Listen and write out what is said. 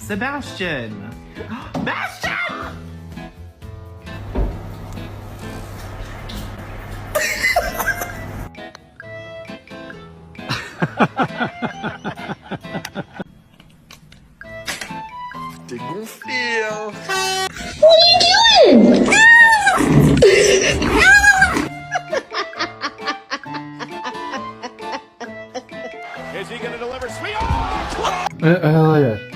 Sebastian! Bastian! T'es gonflé, hein. Is he going to deliver? Sweet. Oh! Yeah.